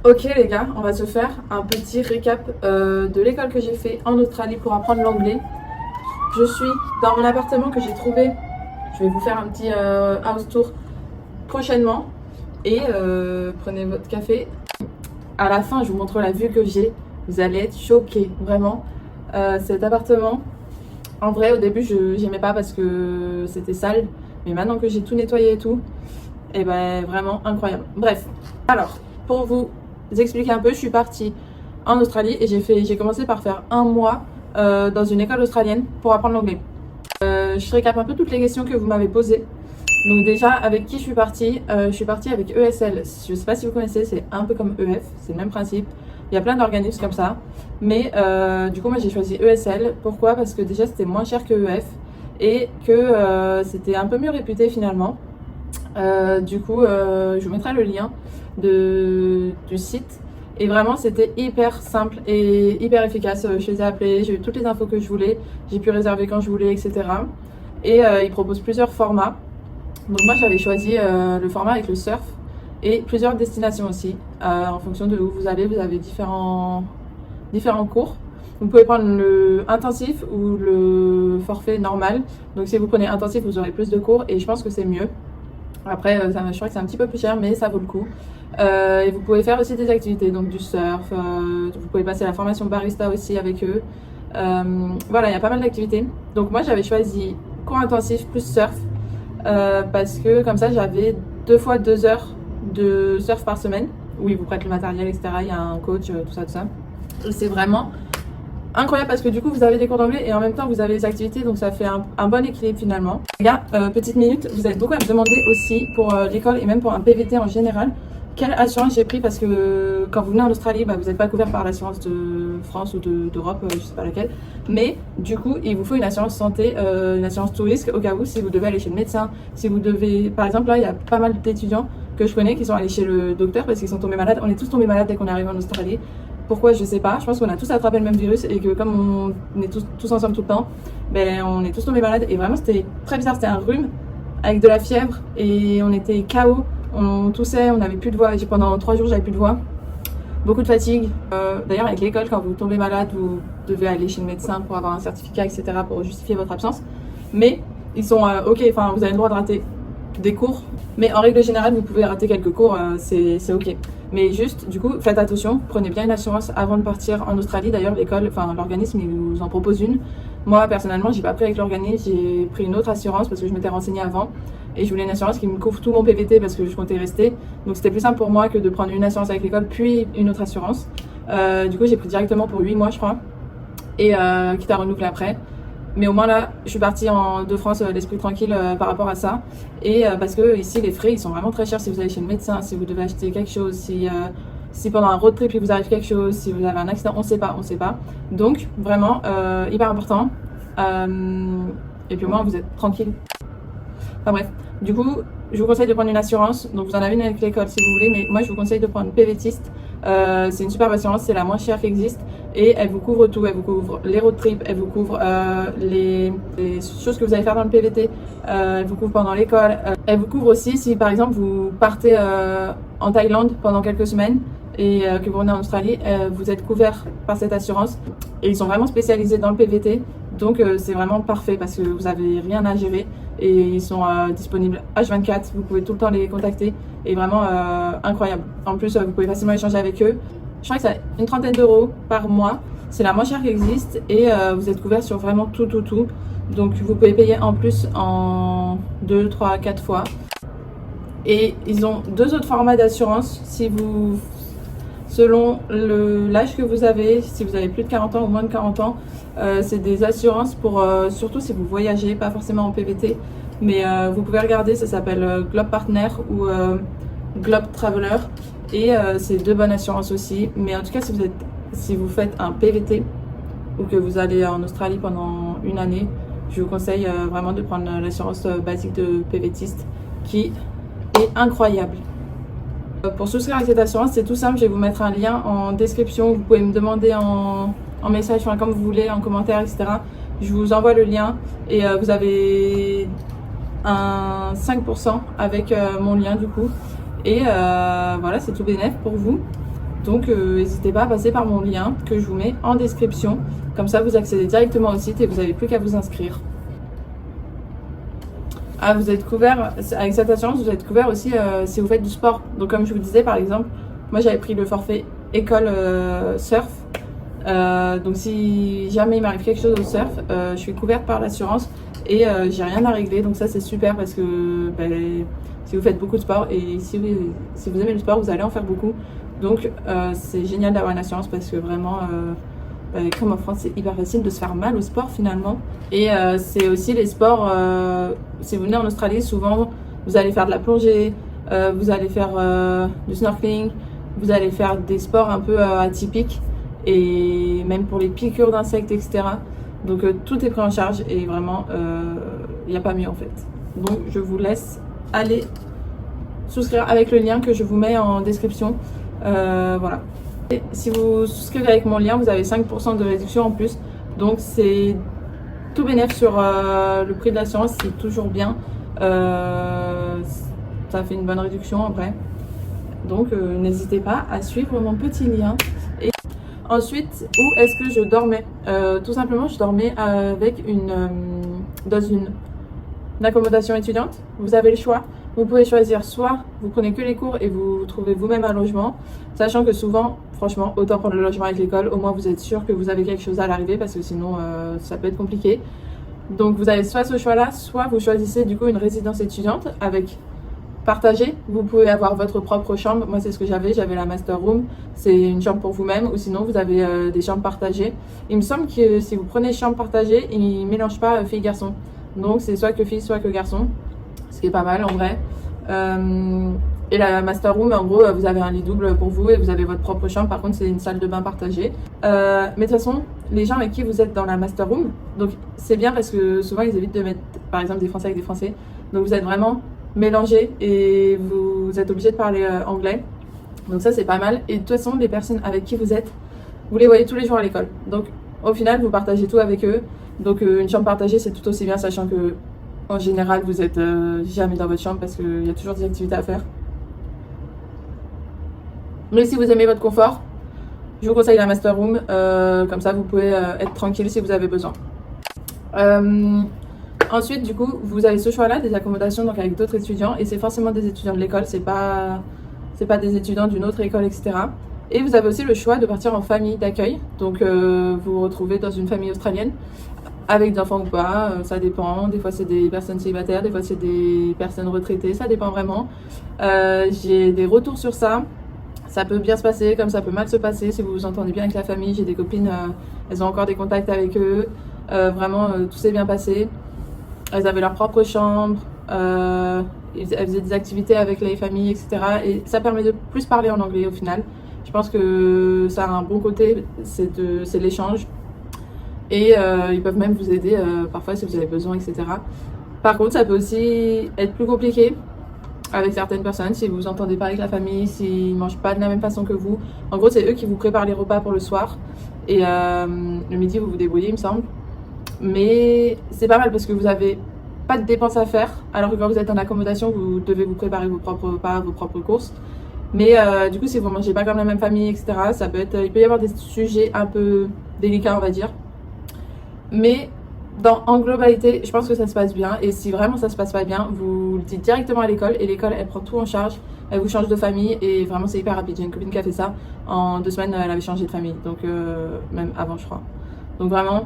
Ok les gars, on va se faire un petit récap de l'école que j'ai fait en Australie pour apprendre l'anglais. Je suis dans mon appartement que j'ai trouvé. Je vais vous faire un petit house tour prochainement. Et prenez votre café. À la fin, je vous montre la vue que j'ai. Vous allez être choqués, vraiment. Cet appartement, en vrai, au début, je n'aimais pas parce que c'était sale. Mais maintenant que j'ai tout nettoyé et tout, et ben vraiment incroyable. Bref, alors, pour vous expliquer un peu, je suis partie en Australie et j'ai commencé par faire un mois dans une école australienne pour apprendre l'anglais. Je récap un peu toutes les questions que vous m'avez posées. Donc déjà, avec qui je suis partie avec ESL. Je ne sais pas si vous connaissez, c'est un peu comme EF, c'est le même principe. Il y a plein d'organismes comme ça. Mais du coup, moi j'ai choisi ESL. Pourquoi? Parce que déjà, c'était moins cher que EF et que c'était un peu mieux réputé finalement. Du coup, je vous mettrai le lien du site. Et vraiment, c'était hyper simple et hyper efficace. Je les ai appelés, j'ai eu toutes les infos que je voulais. J'ai pu réserver quand je voulais, etc. Et ils proposent plusieurs formats. Donc moi, j'avais choisi le format avec le surf et plusieurs destinations aussi. En fonction de où vous allez, vous avez différents cours. Vous pouvez prendre le intensif ou le forfait normal. Donc si vous prenez intensif, vous aurez plus de cours et je pense que c'est mieux. Après, je crois que c'est un petit peu plus cher, mais ça vaut le coup. Et vous pouvez faire aussi des activités, donc du surf. Vous pouvez passer la formation barista aussi avec eux. Voilà, il y a pas mal d'activités. Donc moi, j'avais choisi cours intensif plus surf parce que comme ça, j'avais 2 fois 2 heures de surf par semaine où ils vous prêtent le matériel, etc. Il y a un coach, tout ça, tout ça. Et c'est vraiment incroyable parce que du coup vous avez des cours d'anglais et en même temps vous avez les activités, donc ça fait un bon équilibre finalement. Les gars, petite minute, vous êtes beaucoup à me demander aussi pour l'école et même pour un PVT en général quelle assurance j'ai pris, parce que quand vous venez en Australie, bah, vous n'êtes pas couvert par l'assurance de France ou d'Europe, je sais pas laquelle, mais du coup il vous faut une assurance santé, une assurance tout risque au cas où, si vous devez aller chez le médecin, si vous devez, par exemple là il y a pas mal d'étudiants que je connais qui sont allés chez le docteur parce qu'ils sont tombés malades. On est tous tombés malades dès qu'on est arrivé en Australie. Pourquoi, je sais pas. Je pense qu'on a tous attrapé le même virus et que comme on est tous ensemble tout le temps, ben on est tous tombés malades. Et vraiment c'était très bizarre, c'était un rhume avec de la fièvre et on était KO, on toussait, on n'avait plus de voix. Pendant 3 jours j'avais plus de voix, beaucoup de fatigue. D'ailleurs avec l'école, quand vous tombez malade, vous devez aller chez le médecin pour avoir un certificat, etc. pour justifier votre absence. Mais ils sont ok, enfin vous avez le droit de rater des cours, mais en règle générale vous pouvez rater quelques cours, c'est ok. Mais juste, du coup, faites attention, prenez bien une assurance avant de partir en Australie. D'ailleurs, l'école, enfin l'organisme, il vous en propose une. Moi, personnellement, j'ai pas pris avec l'organisme, j'ai pris une autre assurance parce que je m'étais renseignée avant et je voulais une assurance qui me couvre tout mon PVT parce que je comptais rester. Donc c'était plus simple pour moi que de prendre une assurance avec l'école puis une autre assurance. Du coup, j'ai pris directement pour 8 mois, je crois, et quitte à renouveler après. Mais au moins là, je suis partie de France l'esprit tranquille par rapport à ça. Et parce que ici, les frais, ils sont vraiment très chers si vous allez chez le médecin, si vous devez acheter quelque chose, si pendant un road trip il vous arrive quelque chose, si vous avez un accident, on sait pas. Donc vraiment, hyper important. Et puis au moins, vous êtes tranquille. Enfin bref, du coup, je vous conseille de prendre une assurance. Donc vous en avez une avec l'école si vous voulez, mais moi je vous conseille de prendre une PVTiste. C'est une super assurance, c'est la moins chère qui existe et elle vous couvre tout. Elle vous couvre les road trips, elle vous couvre les choses que vous allez faire dans le PVT, elle vous couvre pendant l'école. Elle vous couvre aussi si par exemple vous partez en Thaïlande pendant quelques semaines et que vous venez en Australie, vous êtes couvert par cette assurance. Et ils sont vraiment spécialisés dans le PVT, donc c'est vraiment parfait parce que vous n'avez rien à gérer et ils sont disponibles H24, vous pouvez tout le temps les contacter et vraiment incroyable. En plus, vous pouvez facilement échanger avec eux. Je crois que c'est une 30aine d'euros par mois, c'est la moins chère qui existe et vous êtes couvert sur vraiment tout. Donc vous pouvez payer en plus en 2, 3, 4 fois. Et ils ont 2 autres formats d'assurance si vous... Selon l'âge que vous avez, si vous avez plus de 40 ans ou moins de 40 ans, c'est des assurances pour, surtout si vous voyagez, pas forcément en PVT, mais vous pouvez regarder, ça s'appelle Globe Partner ou Globe Traveler, et c'est 2 bonnes assurances aussi. Mais en tout cas, si vous faites un PVT ou que vous allez en Australie pendant une année, je vous conseille vraiment de prendre l'assurance basique de PVTiste qui est incroyable. Pour souscrire à cette assurance, c'est tout simple, je vais vous mettre un lien en description, vous pouvez me demander en message, enfin, comme vous voulez, en commentaire, etc. Je vous envoie le lien et vous avez un 5% avec mon lien du coup. Et voilà, c'est tout bénef pour vous. Donc n'hésitez pas à passer par mon lien que je vous mets en description. Comme ça, vous accédez directement au site et vous n'avez plus qu'à vous inscrire. Ah, vous êtes couvert, avec cette assurance, vous êtes couvert aussi si vous faites du sport. Donc comme je vous disais, par exemple, moi j'avais pris le forfait école surf. Donc si jamais il m'arrive quelque chose au surf, je suis couverte par l'assurance et j'ai rien à régler. Donc ça c'est super parce que si vous faites beaucoup de sport et si vous aimez le sport, vous allez en faire beaucoup. Donc c'est génial d'avoir une assurance parce que vraiment, comme en France, c'est hyper facile de se faire mal au sport finalement. Et c'est aussi les sports, si vous venez en Australie, souvent vous allez faire de la plongée, vous allez faire du snorkeling, vous allez faire des sports un peu atypiques et même pour les piqûres d'insectes, etc. Donc tout est pris en charge et vraiment, il n'y a pas mieux en fait. Donc je vous laisse aller souscrire avec le lien que je vous mets en description. Voilà. Et si vous souscrivez avec mon lien, vous avez 5% de réduction en plus. Donc c'est tout bénéf sur le prix de l'assurance, c'est toujours bien. Ça fait une bonne réduction après. Donc n'hésitez pas à suivre mon petit lien. Et ensuite, où est-ce que je dormais? Tout simplement, je dormais dans une accommodation étudiante. Vous avez le choix. Vous pouvez choisir soit vous prenez que les cours et vous trouvez vous-même un logement, sachant que souvent, franchement, autant prendre le logement avec l'école, au moins vous êtes sûr que vous avez quelque chose à l'arrivée parce que sinon ça peut être compliqué. Donc vous avez soit ce choix-là, soit vous choisissez du coup une résidence étudiante avec partagé. Vous pouvez avoir votre propre chambre. Moi c'est ce que j'avais la master room, c'est une chambre pour vous-même ou sinon vous avez des chambres partagées. Il me semble que si vous prenez chambre partagée, ils ne mélangent pas filles-garçons. Donc c'est soit que filles, soit que garçons. Ce qui est pas mal en vrai. Et la master room, en gros, vous avez un lit double pour vous et vous avez votre propre chambre. Par contre, c'est une salle de bain partagée. Mais de toute façon, les gens avec qui vous êtes dans la master room, donc c'est bien parce que souvent ils évitent de mettre, par exemple, des Français avec des Français. Donc vous êtes vraiment mélangés et vous êtes obligé de parler anglais. Donc ça, c'est pas mal. Et de toute façon, les personnes avec qui vous êtes, vous les voyez tous les jours à l'école. Donc au final, vous partagez tout avec eux. Donc une chambre partagée, c'est tout aussi bien, sachant que en général, vous êtes jamais dans votre chambre parce qu'il y a toujours des activités à faire. Mais si vous aimez votre confort, je vous conseille la master room. Comme ça, vous pouvez être tranquille si vous avez besoin. Ensuite, du coup, vous avez ce choix-là des accommodations donc avec d'autres étudiants et c'est forcément des étudiants de l'école. C'est pas des étudiants d'une autre école, etc. Et vous avez aussi le choix de partir en famille d'accueil. Donc, vous vous retrouvez dans une famille australienne. Avec des enfants ou pas, ça dépend. Des fois, c'est des personnes célibataires, des fois, c'est des personnes retraitées. Ça dépend vraiment. J'ai des retours sur ça. Ça peut bien se passer, comme ça peut mal se passer. Si vous vous entendez bien avec la famille, j'ai des copines, elles ont encore des contacts avec eux. Vraiment, tout s'est bien passé. Elles avaient leur propre chambre. Elles faisaient des activités avec les familles, etc. Et ça permet de plus parler en anglais au final. Je pense que ça a un bon côté, c'est l'échange. Et ils peuvent même vous aider parfois si vous avez besoin, etc. Par contre, ça peut aussi être plus compliqué avec certaines personnes si vous vous entendez pas avec la famille, s'ils ne mangent pas de la même façon que vous. En gros, c'est eux qui vous préparent les repas pour le soir. Et le midi, vous vous débrouillez, il me semble. Mais c'est pas mal parce que vous n'avez pas de dépenses à faire. Alors que quand vous êtes en accommodation, vous devez vous préparer vos propres repas, vos propres courses. Mais du coup, si vous ne mangez pas comme la même famille, etc., il peut y avoir des sujets un peu délicats, on va dire. Mais en globalité, je pense que ça se passe bien. Et si vraiment ça se passe pas bien, vous le dites directement à l'école. Et l'école, elle prend tout en charge. Elle vous change de famille. Et vraiment, c'est hyper rapide. J'ai une copine qui a fait ça. En 2 semaines, elle avait changé de famille. Donc, même avant, je crois. Donc, vraiment,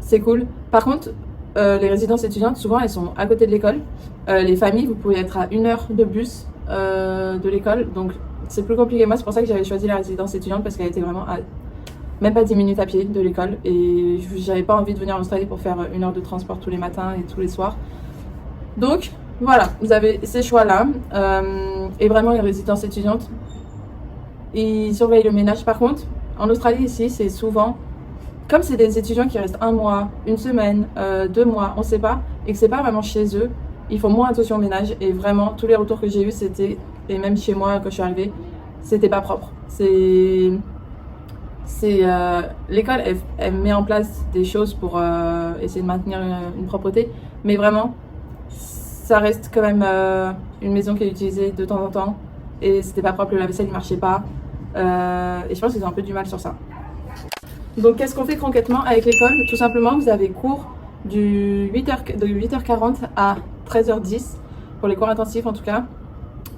c'est cool. Par contre, les résidences étudiantes, souvent, elles sont à côté de l'école. Les familles, vous pouvez être à 1 heure de bus de l'école. Donc, c'est plus compliqué. Moi, c'est pour ça que j'avais choisi la résidence étudiante parce qu'elle était vraiment à même pas 10 minutes à pied de l'école et j'avais pas envie de venir en Australie pour faire 1 heure de transport tous les matins et tous les soirs. Donc voilà, vous avez ces choix-là et vraiment les résidences étudiantes, ils surveillent le ménage. Par contre, en Australie ici, c'est souvent, comme c'est des étudiants qui restent 1 mois, 1 semaine, 2 mois, on sait pas, et que c'est pas vraiment chez eux, ils font moins attention au ménage et vraiment tous les retours que j'ai eu c'était, et même chez moi quand je suis arrivée, c'était pas propre. L'école, elle met en place des choses pour essayer de maintenir une propreté, mais vraiment, ça reste quand même une maison qui est utilisée de temps en temps. Et c'était pas propre, le lave-vaisselle il marchait pas. Et je pense qu'ils ont un peu du mal sur ça. Donc qu'est-ce qu'on fait concrètement avec l'école? Tout simplement, vous avez cours de 8h40 à 13h10 pour les cours intensifs en tout cas,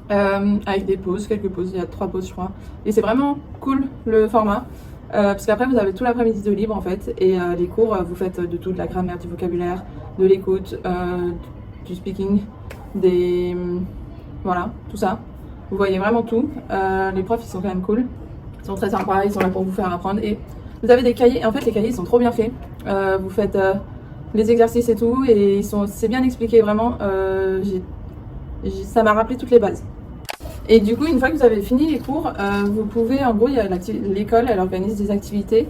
avec des pauses, quelques pauses, il y a 3 pauses je crois. Et c'est vraiment cool le format, parce qu'après vous avez tout l'après-midi de libre en fait, et les cours vous faites de tout, de la grammaire, du vocabulaire, de l'écoute, du speaking, voilà, tout ça. Vous voyez vraiment tout. Les profs ils sont quand même cool, ils sont très sympas, ils sont là pour vous faire apprendre. Et vous avez des cahiers, et en fait les cahiers ils sont trop bien faits. Vous faites les exercices et tout, et c'est bien expliqué vraiment. Ça m'a rappelé toutes les bases. Et du coup, une fois que vous avez fini les cours, vous pouvez, en gros, l'école, elle organise des activités,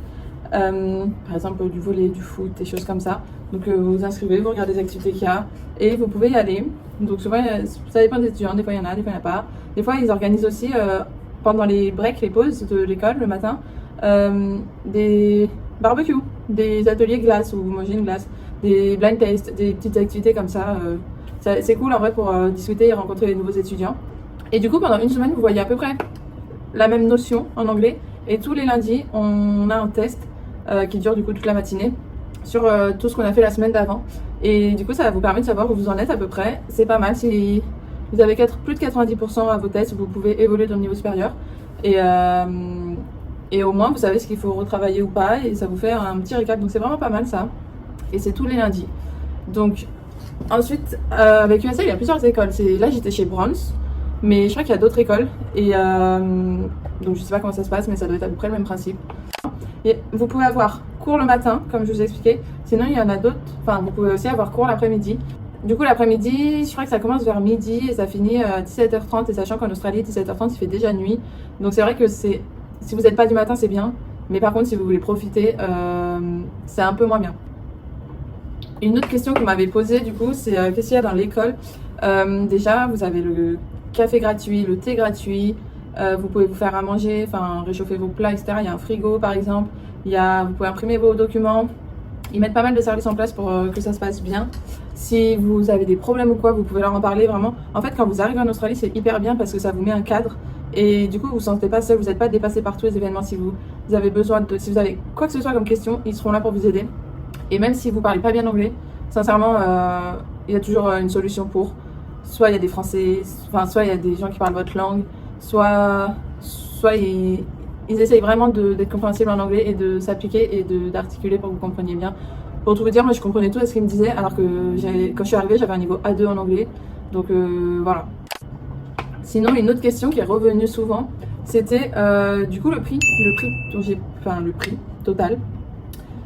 par exemple du volley, du foot, des choses comme ça. Donc vous vous inscrivez, vous regardez les activités qu'il y a, et vous pouvez y aller. Donc souvent, ça dépend des étudiants, des fois il y en a, des fois il n'y en a pas. Des fois, ils organisent aussi, pendant les breaks, les pauses de l'école, le matin, des barbecues, des ateliers glace, ou manger une glace, des blind tests, des petites activités comme ça. C'est cool en vrai pour discuter et rencontrer les nouveaux étudiants. Et du coup, pendant une semaine, vous voyez à peu près la même notion en anglais. Et tous les lundis, on a un test qui dure du coup toute la matinée sur tout ce qu'on a fait la semaine d'avant. Et du coup, ça va vous permettre de savoir où vous en êtes à peu près. C'est pas mal. Si vous avez plus de 90% à vos tests, vous pouvez évoluer dans le niveau supérieur. Et au moins, vous savez ce qu'il faut retravailler ou pas. Et ça vous fait un petit récap. Donc, c'est vraiment pas mal ça. Et c'est tous les lundis. Donc, ensuite, avec USL, il y a plusieurs écoles. Là, j'étais chez Bronze. Mais je crois qu'il y a d'autres écoles. Et donc, je sais pas comment ça se passe, mais ça doit être à peu près le même principe. Et vous pouvez avoir cours le matin, comme je vous ai expliqué. Sinon, il y en a d'autres. Enfin, vous pouvez aussi avoir cours l'après-midi. Du coup, l'après-midi, je crois que ça commence vers midi et ça finit à 17h30. Et sachant qu'en Australie, 17h30, il fait déjà nuit. Donc, c'est vrai que si vous n'êtes pas du matin, c'est bien. Mais par contre, si vous voulez profiter, c'est un peu moins bien. Une autre question qu'on m'avait posée, du coup, c'est qu'est-ce qu'il y a dans l'école? Déjà, vous avez le café gratuit, le thé gratuit. Vous pouvez vous faire à manger, enfin réchauffer vos plats, etc. Il y a un frigo par exemple. Vous pouvez imprimer vos documents. Ils mettent pas mal de services en place pour que ça se passe bien. Si vous avez des problèmes ou quoi, vous pouvez leur en parler vraiment. En fait, quand vous arrivez en Australie, c'est hyper bien parce que ça vous met un cadre. Et du coup, vous ne vous sentez pas seul, vous n'êtes pas dépassé par tous les événements. Si vous avez besoin si vous avez quoi que ce soit comme question, ils seront là pour vous aider. Et même si vous parlez pas bien anglais, sincèrement, il y a toujours une solution pour. Soit il y a des Français, soit il y a des gens qui parlent votre langue, soit ils essayent vraiment d'être compréhensibles en anglais et de s'appliquer et d'articuler pour que vous compreniez bien. Pour tout vous dire, moi je comprenais tout à ce qu'ils me disaient, alors que quand je suis arrivée, j'avais un niveau A2 en anglais. Donc voilà. Sinon, une autre question qui est revenue souvent, c'était du coup le prix total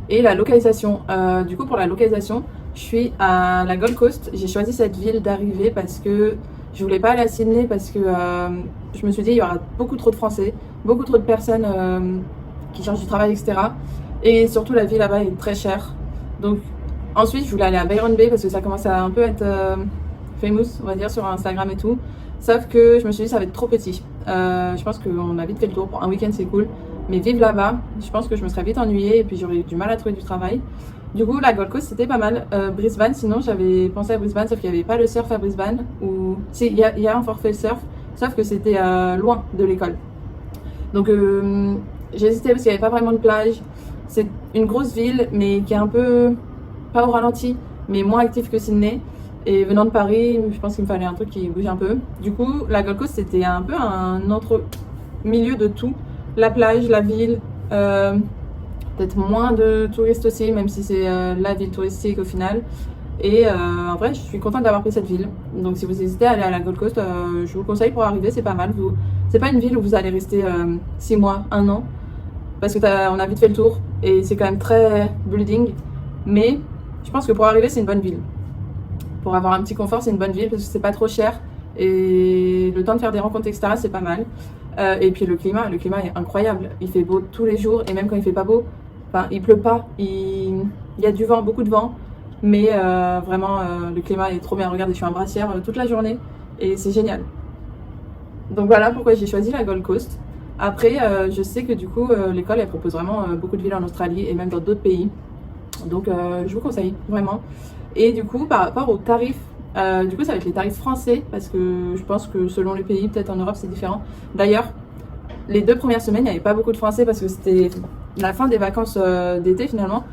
et la localisation. Du coup, pour la localisation, je suis à la Gold Coast. J'ai choisi cette ville d'arrivée parce que je voulais pas aller à Sydney parce que je me suis dit il y aura beaucoup trop de Français, beaucoup trop de personnes qui cherchent du travail, etc. Et surtout la vie là-bas est très chère. Donc ensuite je voulais aller à Byron Bay parce que ça commence à un peu être famous, on va dire, sur Instagram et tout. Sauf que je me suis dit ça va être trop petit. Je pense qu'on a vite fait le tour. Pour un week-end c'est cool, mais vivre là-bas, je pense que je me serais vite ennuyée et puis j'aurais eu du mal à trouver du travail. Du coup, la Gold Coast, c'était pas mal. Brisbane, sinon, j'avais pensé à Brisbane, sauf qu'il n'y avait pas le surf à Brisbane. Si, il y a un forfait surf, sauf que c'était loin de l'école. Donc, j'ai hésité parce qu'il n'y avait pas vraiment de plage. C'est une grosse ville, mais qui est un peu, pas au ralenti, mais moins active que Sydney. Et venant de Paris, je pense qu'il me fallait un truc qui bouge un peu. Du coup, la Gold Coast, c'était un peu un autre milieu de tout. La plage, la ville, peut-être moins de touristes aussi, même si c'est la ville touristique au final. Et en vrai, je suis contente d'avoir pris cette ville. Donc si vous hésitez à aller à la Gold Coast, je vous conseille pour arriver, c'est pas mal. C'est pas une ville où vous allez rester 6 mois, 1 an, parce que on a vite fait le tour et c'est quand même très building. Mais je pense que pour arriver, c'est une bonne ville. Pour avoir un petit confort, c'est une bonne ville parce que c'est pas trop cher et le temps de faire des rencontres, etc., c'est pas mal. Et puis le climat est incroyable. Il fait beau tous les jours et même quand il fait pas beau, enfin, il pleut pas, il y a du vent, beaucoup de vent, mais vraiment le climat est trop bien. Regardez, je suis en brassière toute la journée et c'est génial. Donc voilà pourquoi j'ai choisi la Gold Coast. Après, je sais que du coup, l'école elle propose vraiment beaucoup de villes en Australie et même dans d'autres pays. Donc je vous conseille vraiment. Et du coup, par rapport aux tarifs Du coup, ça va être les tarifs français parce que je pense que selon les pays, peut-être en Europe, c'est différent. D'ailleurs, les 2 premières semaines, il n'y avait pas beaucoup de Français parce que c'était la fin des vacances d'été finalement.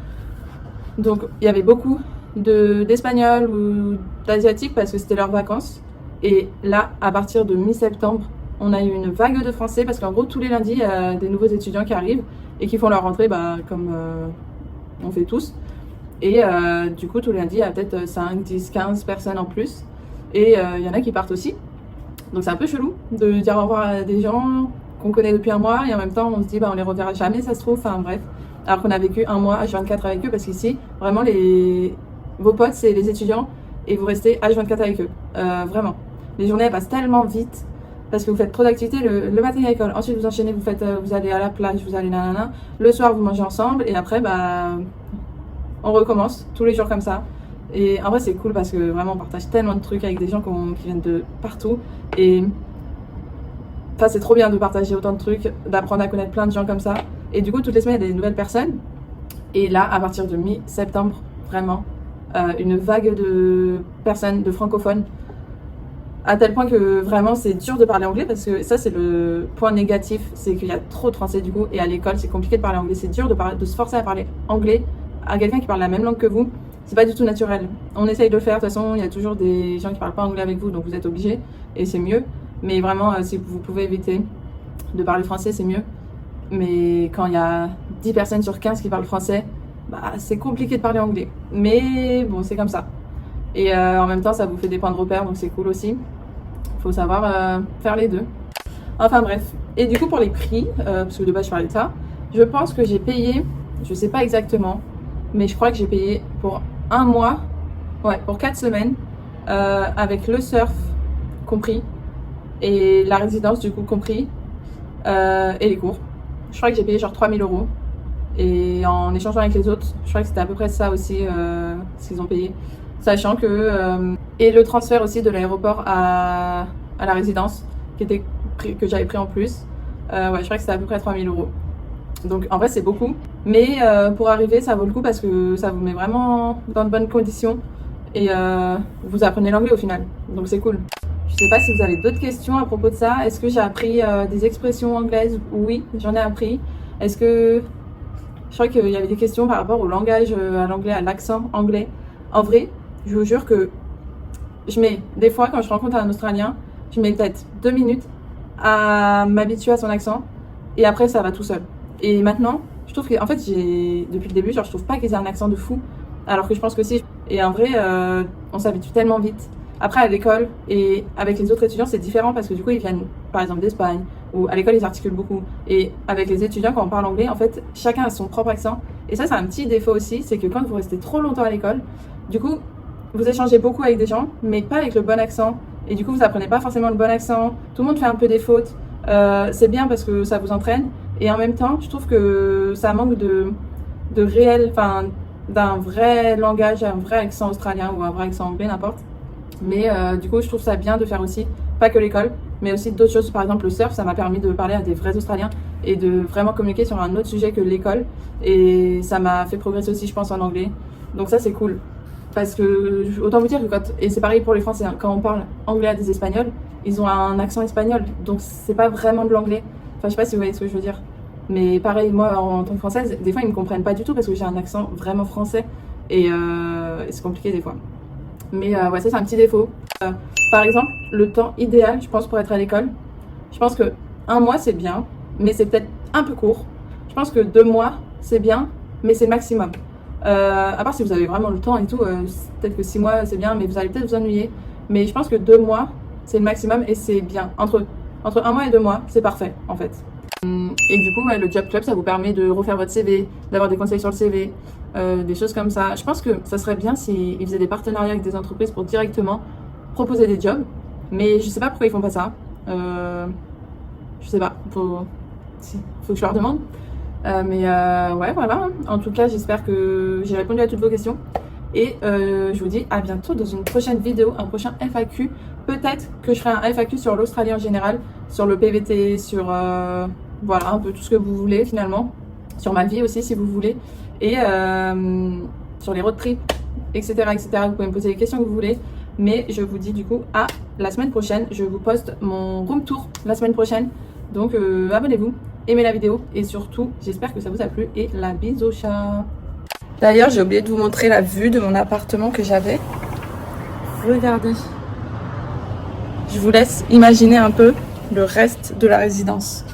Donc, il y avait beaucoup d'Espagnols ou d'Asiatiques parce que c'était leurs vacances. Et là, à partir de mi-septembre, on a eu une vague de Français parce qu'en gros, tous les lundis, il y a des nouveaux étudiants qui arrivent et qui font leur rentrée comme on fait tous. Et du coup, tous les lundis, il y a peut-être 5, 10, 15 personnes en plus. Et il y en a qui partent aussi. Donc c'est un peu chelou de dire au revoir à des gens qu'on connaît depuis un mois et en même temps on se dit on les reverra jamais, ça se trouve, enfin bref. Alors qu'on a vécu un mois H24 avec eux parce qu'ici, vraiment, vos potes, c'est les étudiants et vous restez H24 avec eux. Vraiment. Les journées elles passent tellement vite parce que vous faites trop d'activités le matin à l'école. Ensuite, vous enchaînez, vous allez à la plage, vous allez nanana. Le soir, vous mangez ensemble et après, on recommence tous les jours comme ça. Et en vrai, c'est cool parce que vraiment, on partage tellement de trucs avec des gens qui viennent de partout. Et enfin, c'est trop bien de partager autant de trucs, d'apprendre à connaître plein de gens comme ça. Et du coup, toutes les semaines, il y a des nouvelles personnes. Et là, à partir de mi-septembre, vraiment, une vague de personnes, de francophones, à tel point que vraiment, c'est dur de parler anglais parce que ça, c'est le point négatif, c'est qu'il y a trop de français du coup. Et à l'école, c'est compliqué de parler anglais. C'est dur de se forcer à parler anglais à quelqu'un qui parle la même langue que vous. C'est pas du tout naturel. On essaye de le faire, de toute façon, il y a toujours des gens qui parlent pas anglais avec vous, donc vous êtes obligés, et c'est mieux. Mais vraiment, si vous pouvez éviter de parler français, c'est mieux. Mais quand il y a 10 personnes sur 15 qui parlent français, c'est compliqué de parler anglais. Mais bon, c'est comme ça. Et en même temps, ça vous fait des points de repère, donc c'est cool aussi. Faut savoir faire les deux. Enfin bref. Et du coup, pour les prix, parce que de base, je parlais de ça, je pense que j'ai payé, je sais pas exactement, mais je crois que j'ai payé pour un mois, ouais, pour 4 semaines, avec le surf compris, et la résidence du coup compris, et les cours. Je crois que j'ai payé genre 3 000 €. Et en échangeant avec les autres, je crois que c'était à peu près ça aussi, ce qu'ils ont payé. Sachant que... et le transfert aussi de l'aéroport à la résidence, que j'avais pris en plus. Ouais, je crois que c'était à peu près 3 000 €. Donc en vrai c'est beaucoup, mais pour arriver ça vaut le coup parce que ça vous met vraiment dans de bonnes conditions et vous apprenez l'anglais au final, donc c'est cool. Je sais pas si vous avez d'autres questions à propos de ça. Est-ce que j'ai appris des expressions anglaises? Oui, j'en ai appris. Est-ce que... Je crois qu'il y avait des questions par rapport au langage, à l'anglais, à l'accent anglais. En vrai, je vous jure que des fois quand je rencontre un Australien, je mets peut-être 2 minutes à m'habituer à son accent et après ça va tout seul. Et maintenant, je trouve que, en fait, depuis le début, genre, je trouve pas qu'ils aient un accent de fou, alors que je pense que si. Et en vrai, on s'habitue tellement vite. Après, à l'école et avec les autres étudiants, c'est différent parce que du coup, ils viennent, par exemple, d'Espagne, ou à l'école, ils articulent beaucoup. Et avec les étudiants, quand on parle anglais, en fait, chacun a son propre accent. Et ça, c'est un petit défaut aussi, c'est que quand vous restez trop longtemps à l'école, du coup, vous échangez beaucoup avec des gens, mais pas avec le bon accent. Et du coup, vous apprenez pas forcément le bon accent. Tout le monde fait un peu des fautes. C'est bien parce que ça vous entraîne. Et en même temps, je trouve que ça manque de réel, enfin, d'un vrai langage, un vrai accent australien ou un vrai accent anglais, n'importe. Mais du coup, je trouve ça bien de faire aussi, pas que l'école, mais aussi d'autres choses. Par exemple, le surf, ça m'a permis de parler à des vrais Australiens et de vraiment communiquer sur un autre sujet que l'école. Et ça m'a fait progresser aussi, je pense, en anglais. Donc ça, c'est cool. Parce que, autant vous dire que et c'est pareil pour les Français, hein, quand on parle anglais à des Espagnols, ils ont un accent espagnol, donc c'est pas vraiment de l'anglais. Enfin, je sais pas si vous voyez ce que je veux dire. Mais pareil, moi, en tant que Française, des fois, ils me comprennent pas du tout parce que j'ai un accent vraiment français. Et c'est compliqué des fois. Mais ouais, ça, c'est un petit défaut. Par exemple, le temps idéal, je pense, pour être à l'école, je pense que 1 mois, c'est bien, mais c'est peut-être un peu court. Je pense que 2 mois, c'est bien, mais c'est le maximum. À part si vous avez vraiment le temps et tout, peut-être que 6 mois, c'est bien, mais vous allez peut-être vous ennuyer. Mais je pense que 2 mois, c'est le maximum et c'est bien. Entre 1 mois et 2 mois, c'est parfait, en fait. Et du coup, ouais, le Job Club, ça vous permet de refaire votre CV, d'avoir des conseils sur le CV, des choses comme ça. Je pense que ça serait bien s'ils faisaient des partenariats avec des entreprises pour directement proposer des jobs. Mais je sais pas pourquoi ils font pas ça. Je sais pas, faut que je leur demande. Ouais, voilà. En tout cas, j'espère que j'ai répondu à toutes vos questions. Et je vous dis à bientôt dans une prochaine vidéo, un prochain FAQ. Peut-être que je ferai un FAQ sur l'Australie en général, sur le PVT, sur voilà, un peu tout ce que vous voulez finalement. Sur ma vie aussi si vous voulez. Et sur les road trips, etc., etc. Vous pouvez me poser les questions que vous voulez. Mais je vous dis du coup à la semaine prochaine. Je vous poste mon room tour la semaine prochaine. Donc abonnez-vous, aimez la vidéo et surtout j'espère que ça vous a plu et la bise au chat. D'ailleurs j'ai oublié de vous montrer la vue de mon appartement que j'avais. Regardez. Je vous laisse imaginer un peu le reste de la résidence.